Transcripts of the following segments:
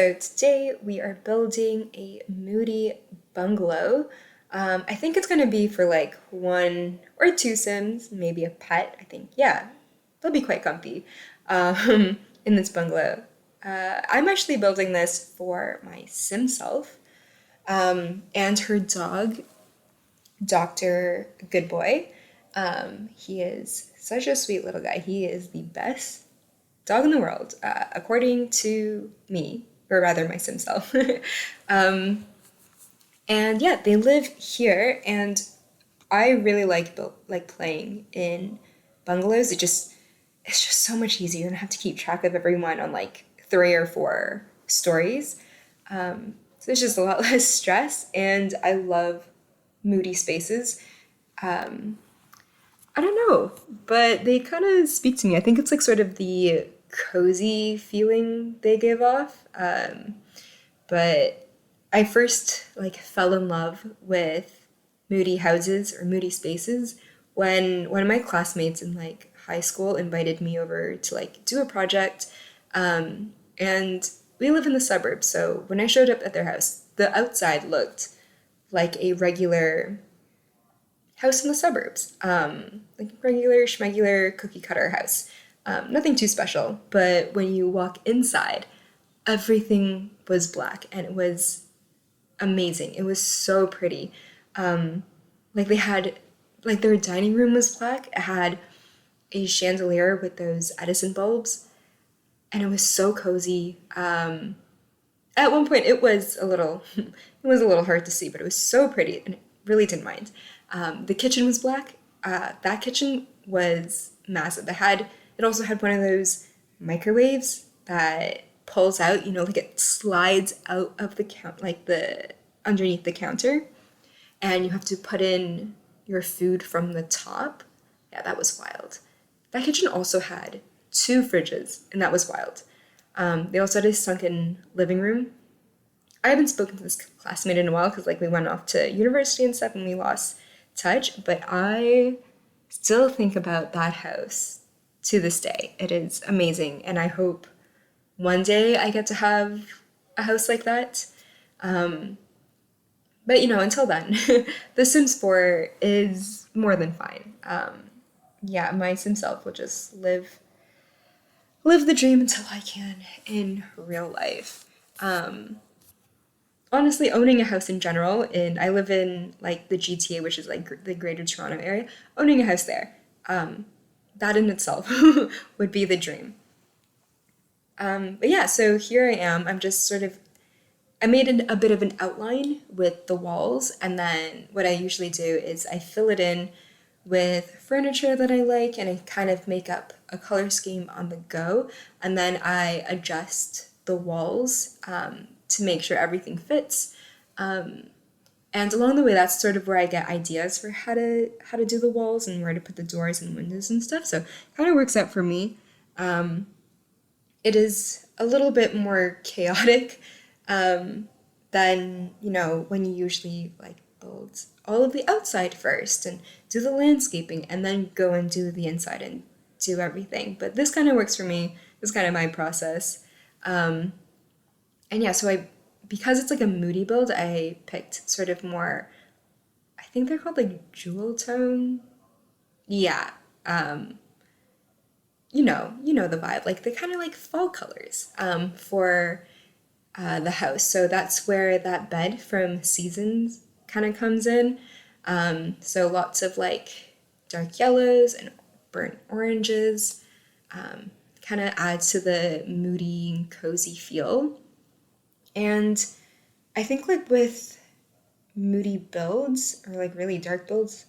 So today we are building a Moody bungalow. I think it's going to be for like one or two Sims, maybe a pet. I think, yeah, they'll be quite comfy in this bungalow. I'm actually building this for my Sim self and her dog, Dr. Good Boy. He is such a sweet little guy. He is the best dog in the world, according to me, or rather my sim self. um, and yeah, they live here, and I really like playing in bungalows. It's just so much easier. You don't have to keep track of everyone on like three or four stories. So it's just a lot less stress, and I love moody spaces. I don't know, but they kind of speak to me. I think it's like sort of the cozy feeling they give off. But I first like fell in love with moody houses or moody spaces when one of my classmates in like high school invited me over to like do a project. And we live in the suburbs, so when I showed up at their house, the outside looked like a regular house in the suburbs, like regular schmegular cookie cutter house. Nothing too special, but when you walk inside, everything was black and it was amazing. It was so pretty. Like they had, like their dining room was black. It had a chandelier with those Edison bulbs, and it was so cozy. At one point, it was a little, it was a little hard to see, but it was so pretty, and I really didn't mind. The kitchen was black. That kitchen was massive. It also had one of those microwaves that pulls out, like it slides out of the like the underneath the counter, and you have to put in your food from the top. Yeah, that was wild. That kitchen also had two fridges, and that was wild. They also had a sunken living room. I haven't spoken to this classmate in a while because like we went off to university and stuff and we lost touch, but I still think about that house to this day. It is amazing, and I hope one day I get to have a house like that. But until then, The Sims 4 is more than fine. Yeah, my Sim self will just live the dream until I can in real life. Honestly, owning a house in general, and I live in like the GTA, which is like the Greater Toronto area. Owning a house there, that in itself would be the dream. But yeah, so here I am. I made a bit of an outline with the walls, and then what I usually do is I fill it in with furniture that I like, and I kind of make up a color scheme on the go, and then I adjust the walls to make sure everything fits. And along the way, that's sort of where I get ideas for how to do the walls and where to put the doors and windows and stuff. So it kind of works out for me. It is a little bit more chaotic than when you usually like build all of the outside first and do the landscaping and then go and do the inside and do everything. But this kind of works for me. This is kind of my process. And yeah, because it's like a moody build, I picked sort of more, I think they're called like jewel tone. Yeah. You know the vibe, like the kind of like fall colors for the house. So that's where that bed from Seasons kind of comes in. So lots of like dark yellows and burnt oranges kind of adds to the moody and cozy feel. And I think like with moody builds or like really dark builds,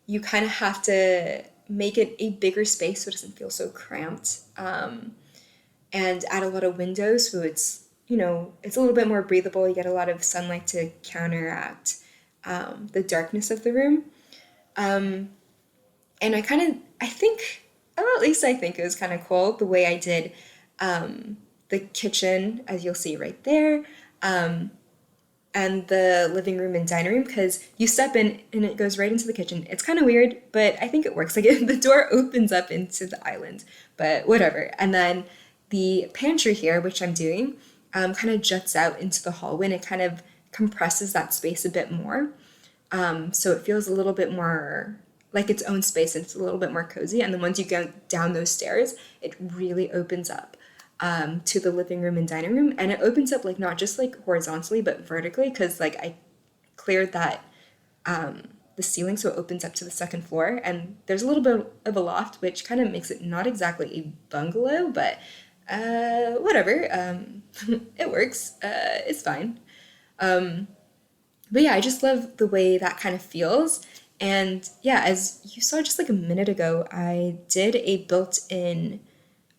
you kind of have to make it a bigger space so it doesn't feel so cramped, and add a lot of windows so it's a little bit more breathable. You get a lot of sunlight to counteract the darkness of the room. And I think, well, at least I think it was kind of cool the way I did the kitchen, as you'll see right there, and the living room and dining room, because you step in and it goes right into the kitchen. It's kind of weird, but I think it works. Like the door opens up into the island, but whatever. And then the pantry here, which I'm doing, kind of juts out into the hallway, and it kind of compresses that space a bit more. So it feels a little bit more like its own space, and it's a little bit more cozy. And then once you go down those stairs, it really opens up to the living room and dining room. And it opens up like not just like horizontally, but vertically, because like I cleared that the ceiling, so it opens up to the second floor. And there's a little bit of a loft, which kind of makes it not exactly a bungalow, but whatever. It works. It's fine. But yeah, I just love the way that kind of feels. And yeah, as you saw just like a minute ago, I did a built-in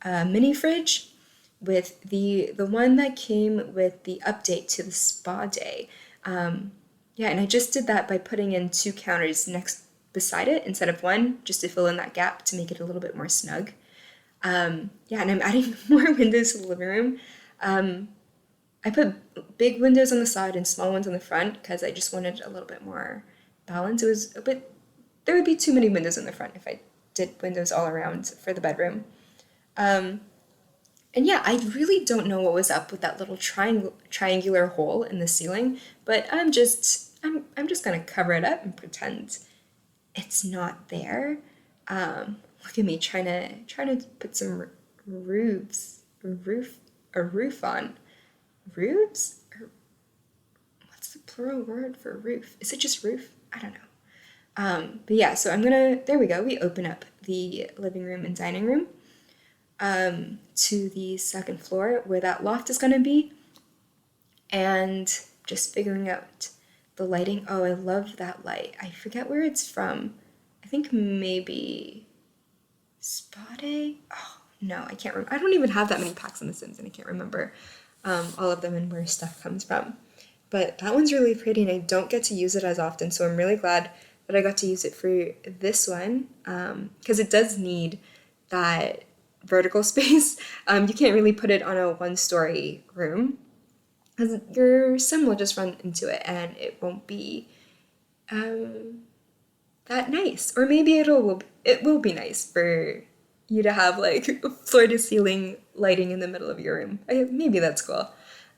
mini fridge with the one that came with the update to the spa day. Yeah, and I just did that by putting in 2 counters next beside it instead of one, just to fill in that gap to make it a little bit more snug. Yeah, and I'm adding more windows to the living room. I put big windows on the side and small ones on the front because I just wanted a little bit more balance. It was a bit, there would be too many windows in the front if I did windows all around for the bedroom. And yeah, I really don't know what was up with that little triangular hole in the ceiling, but I'm just gonna cover it up and pretend it's not there. Look at me trying to put some a roof on. Roofs? Or what's the plural word for roof? Is it just roof? I don't know. But yeah, so there we go. We open up the living room and dining room to the second floor where that loft is gonna be. And just figuring out the lighting. Oh, I love that light. I forget where it's from. I think maybe Spa Day? Oh, no, I can't remember. I don't even have that many packs on The Sims, and I can't remember all of them and where stuff comes from. But that one's really pretty, and I don't get to use it as often, so I'm really glad that I got to use it for this one, because it does need that vertical space. You can't really put it on a one-story room, because your sim will just run into it, and it won't be that nice. Or maybe it will be nice for you to have like floor to ceiling lighting in the middle of your room. Maybe that's cool.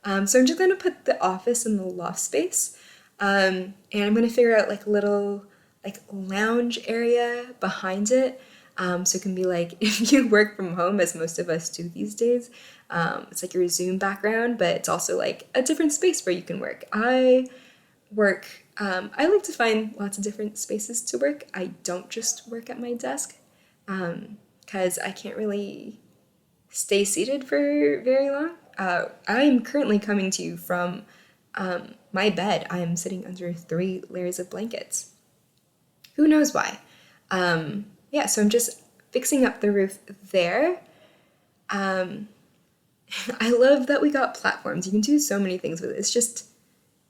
So I'm just gonna put the office in the loft space, and I'm gonna figure out like a little like lounge area behind it, so it can be like if you work from home, as most of us do these days. It's like your Zoom background, but it's also like a different space where you can work. I like to find lots of different spaces to work. I don't just work at my desk, because I can't really stay seated for very long. I'm currently coming to you from my bed. I'm sitting under 3 layers of blankets. Who knows why? Yeah, so I'm just fixing up the roof there. I love that we got platforms. You can do so many things with it. It's just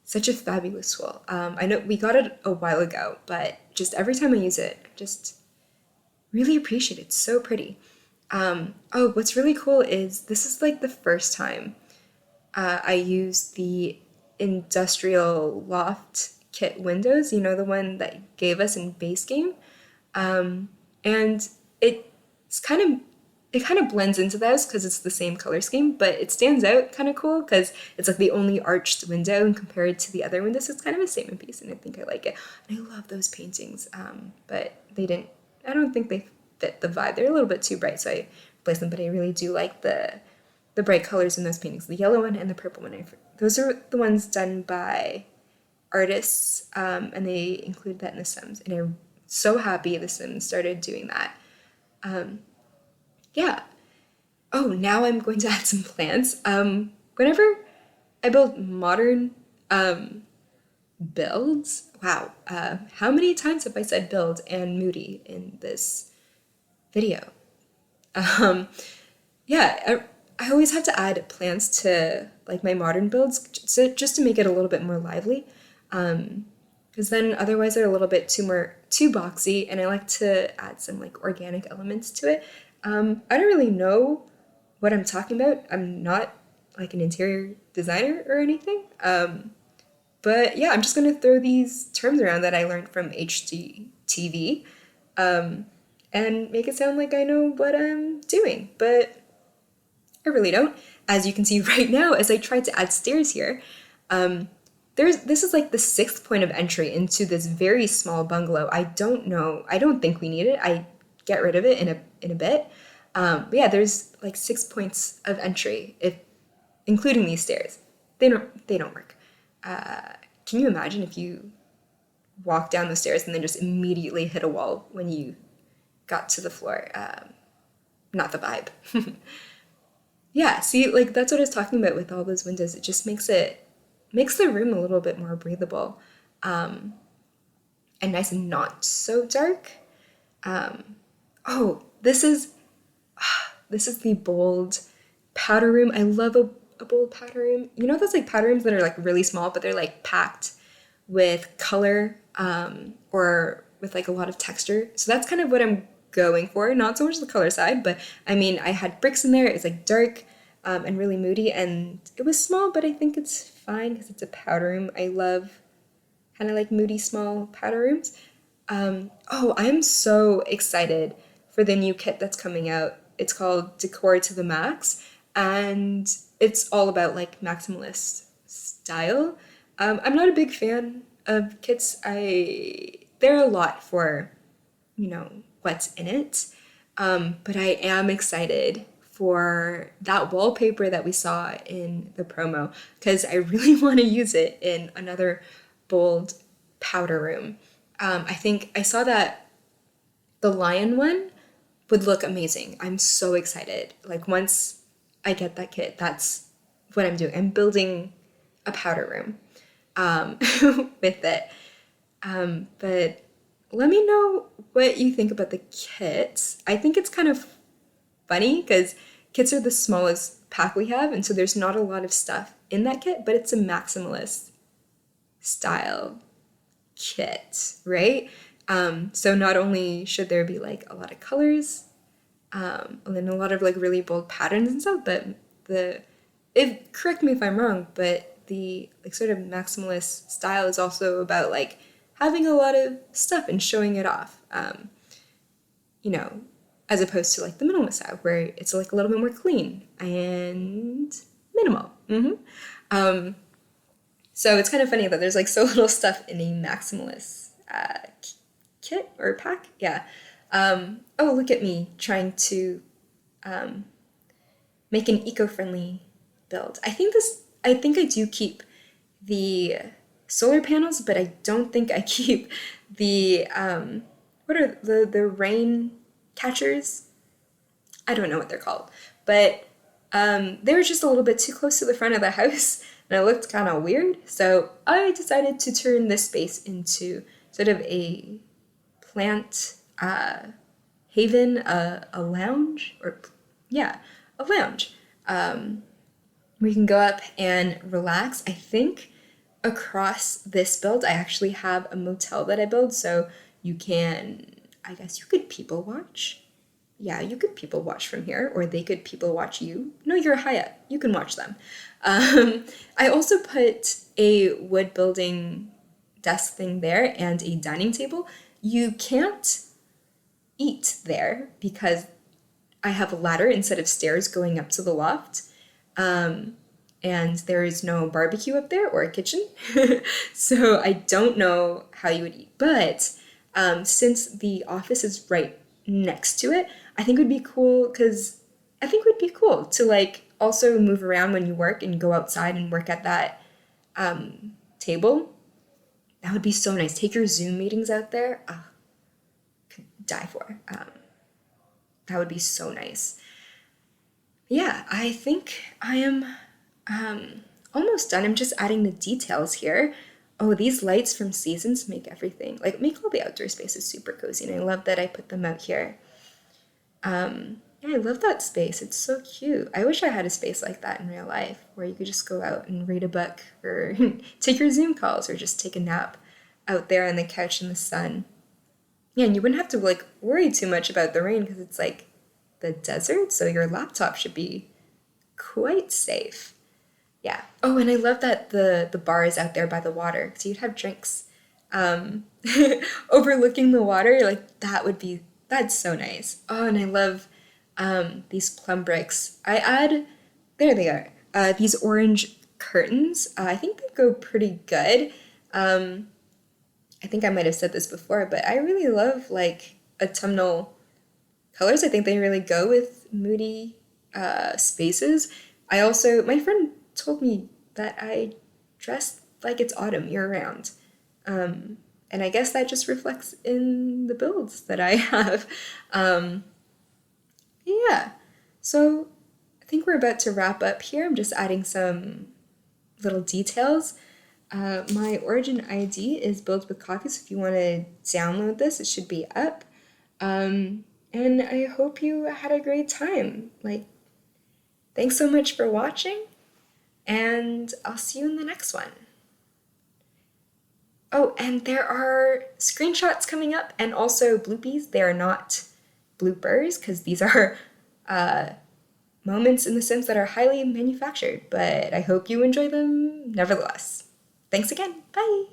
such a fabulous tool. I know we got it a while ago, but just every time I use it, I just really appreciate it. It's so pretty. Oh, what's really cool is this is like the first time I used the industrial loft kit windows, the one that gave us in base game. And it kind of blends into those because it's the same color scheme, but it stands out kind of cool because it's like the only arched window and compared to the other windows, it's kind of a statement piece, and I think I like it. And I love those paintings, but I don't think they fit the vibe. They're a little bit too bright, so I replaced them, but I really do like the bright colors in those paintings, the yellow one and the purple one. Those are the ones done by artists, and they included that in The Sims, and I'm so happy The Sims started doing that. Yeah. Oh, now I'm going to add some plants. Whenever I build modern builds, wow, how many times have I said build and Moody in this video? Yeah, I always have to add plants to like my modern builds just to make it a little bit more lively. Because then otherwise they're a little bit too boxy, and I like to add some like organic elements to it. I don't really know what I'm talking about. I'm not like an interior designer or anything. But yeah, I'm just gonna throw these terms around that I learned from HGTV, and make it sound like I know what I'm doing. But I really don't. As you can see right now, as I tried to add stairs here, this is like the sixth point of entry into this very small bungalow. I don't know. I don't think we need it. I get rid of it in a bit. But yeah, there's like 6 points of entry, if including these stairs. They don't work. Can you imagine if you walk down the stairs and then just immediately hit a wall when you got to the floor? Not the vibe. Yeah, see, like that's what I was talking about with all those windows. It just makes the room a little bit more breathable, and nice and not so dark. Oh, this is the bold powder room. I love a bold powder room. You know those like powder rooms that are like really small, but they're like packed with color, or with like a lot of texture. So that's kind of what I'm going for. Not so much the color side, but I mean, I had bricks in there. It's like dark, and really moody, and it was small, but I think it's fine because it's a powder room. I love kind of like moody small powder rooms. Oh, I'm so excited for the new kit that's coming out. It's called Decor to the Max, and it's all about like maximalist style. I'm not a big fan of kits. They're a lot for, what's in it. But I am excited for that wallpaper that we saw in the promo because I really want to use it in another bold powder room. I think I saw that the lion one would look amazing. I'm so excited. Like once I get that kit, that's what I'm doing. I'm building a powder room, with it. But let me know what you think about the kits. I think it's kind of funny because kits are the smallest pack we have, and so there's not a lot of stuff in that kit, but it's a maximalist style kit, right? So not only should there be like a lot of colors, and then a lot of like really bold patterns and stuff, but correct me if I'm wrong, but the like sort of maximalist style is also about like having a lot of stuff and showing it off, as opposed to like the minimalist style where it's like a little bit more clean and minimal. So it's kind of funny that there's like so little stuff in a maximalist kit or pack. Yeah. Oh, look at me trying to make an eco-friendly build. I think I do keep the solar panels, but I don't think I keep the what are the rain catchers? I don't know what they're called, but they were just a little bit too close to the front of the house, and it looked kind of weird. So I decided to turn this space into sort of a plant haven, a lounge, a lounge. We can go up and relax. I think across this build, I actually have a motel that I build, so I guess you could people watch. Yeah, you could people watch from here, or they could people watch you. No, you're high up. You can watch them. I also put a wood building desk thing there and a dining table. You can't eat there because I have a ladder instead of stairs going up to the loft. And there is no barbecue up there or a kitchen. So I don't know how you would eat. But since the office is right next to it, I think it would be cool to like also move around when you work and go outside and work at that table. That would be so nice. Take your Zoom meetings out there. Could die for. That would be so nice. Yeah, I think I am almost done. I'm just adding the details here. Oh, these lights from Seasons make all the outdoor spaces super cozy, and I love that I put them out here. Yeah, I love that space. It's so cute. I wish I had a space like that in real life where you could just go out and read a book or take your Zoom calls or just take a nap out there on the couch in the sun. Yeah, and you wouldn't have to like worry too much about the rain because it's like the desert, so your laptop should be quite safe. Yeah. Oh, and I love that the bar is out there by the water, so you'd have drinks overlooking the water. Like that's so nice. Oh, and I love these plum bricks. I add, there they are, these orange curtains. I think they go pretty good. I think I might have said this before, but I really love like autumnal colors. I think they really go with moody spaces. I also, my friend told me that I dress like it's autumn year round. And I guess that just reflects in the builds that I have. Um, yeah. So I think we're about to wrap up here. I'm just adding some little details. My origin ID is Builds with Coffee, so if you want to download this, it should be up. And I hope you had a great time. Like, thanks so much for watching, and I'll see you in the next one. Oh, and there are screenshots coming up and also bloopies. They are not bloopers because these are moments in The Sims that are highly manufactured, but I hope you enjoy them nevertheless. Thanks again. Bye.